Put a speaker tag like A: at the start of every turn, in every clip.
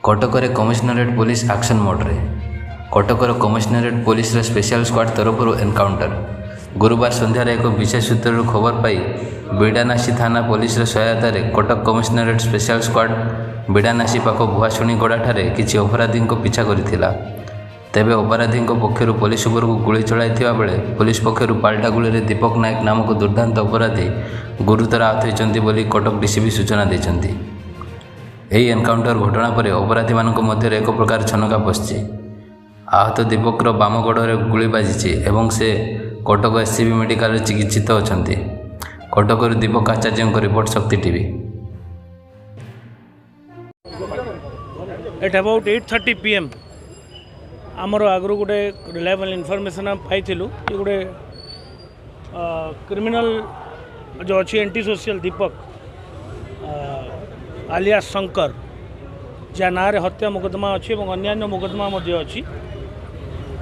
A: Cuttack commissionerate police action मोड्रे Cuttack commissionerate police special squad तरफ encounter गुरुवार संध्यार एक विशेष सूत्र खबर पाई बिड़ानासी थाना पुलिस सहायता कटक कमिशनरेट स्पेशल स्क्वाड बिड़ानासी पाख भुआशुणी गड़ाठारे किसी अपराधी पिछा करथिला। तेबे अपराधी पक्षर पुलिस उपर गुली चलाई बेले पुलिस पक्षर पाल्टा गुली दीपक नायक नामक दुर्दांत अपराधी गुरुतर आहत होती कटक डीसीपी सूचना देते। यही एनकाउंटर घटना पर अपराधी मान मध्य एक प्रकार छनका पशि आहत दीपकर बाम गोड़े गुली बाजी एवं से कटक एससीबी मेडिकल चिकित्सित अच्छा। कटक दीपक आचार्य रिपोर्ट शक्ति टीवी।
B: एट अबाउट 8:30 PM आमर आगु गोटे रिलायबल इनफॉरमेशन आम पाई गोटे क्रिमिनल जो अच्छी एंटी सोशल दीपक आलिया शंकर जहाँ ना हत्या मुकदमा अच्छी और अन्य मुकदमा अच्छी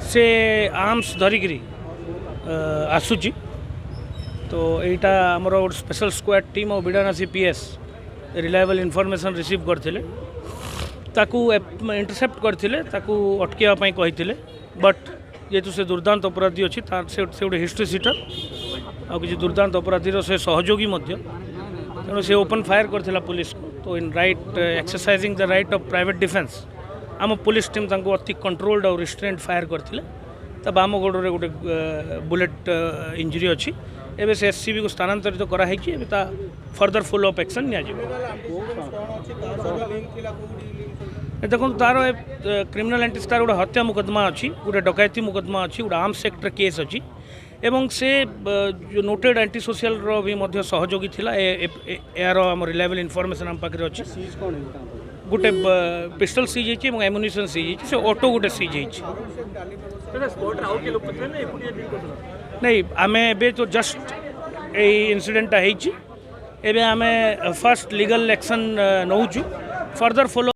B: से आर्म्स धरिकी आसूची। तो यहाँ आमर गोटे स्पेशल स्क्वाड टीम और बिड़ानासी पीएस रिलायबल इनफॉरमेशन रिसीव करते इंटरसेप्ट करते अटकवाई कही बट जेहेतु से दुर्दांत अपराधी अच्छी से गोटे हिस्ट्री सीटर आ कि दुर्दांत अपराधीर से सहयोगी तेणु से ओपन फायर करथिला पुलिस को। तो in right exercising the right of private defence आम पुलिस टीम अति कंट्रोल्ड और रिस्ट्रेंट फायर करते बाम गोड़े गोटे बुलेट इंजुरी अच्छी एवं से एससीबी को स्थानांतरित कराई फर्दर फॉलो अप एक्शन देखो तार क्रिमिनल एंटी तार गोटे हत्या मुकदमा अच्छी गोटे डकैती मुकदमा अच्छी गोटे आर्म्स एक्ट केस अच्छी एवं से जो नोटेड एंटी सोशल भी मध्य सहयोगी थिला यार आम रिलायबल इनफॉरमेशन आम पाखे अच्छी गोटे पिस्टल सीज होती एमुनिशन सीज होती से ऑटो गोटे सीज नहीं आम ए तो जस्ट यही इनसीडेंटा होमें आम फर्स्ट लीगल एक्शन नौचु फर्दर फॉलो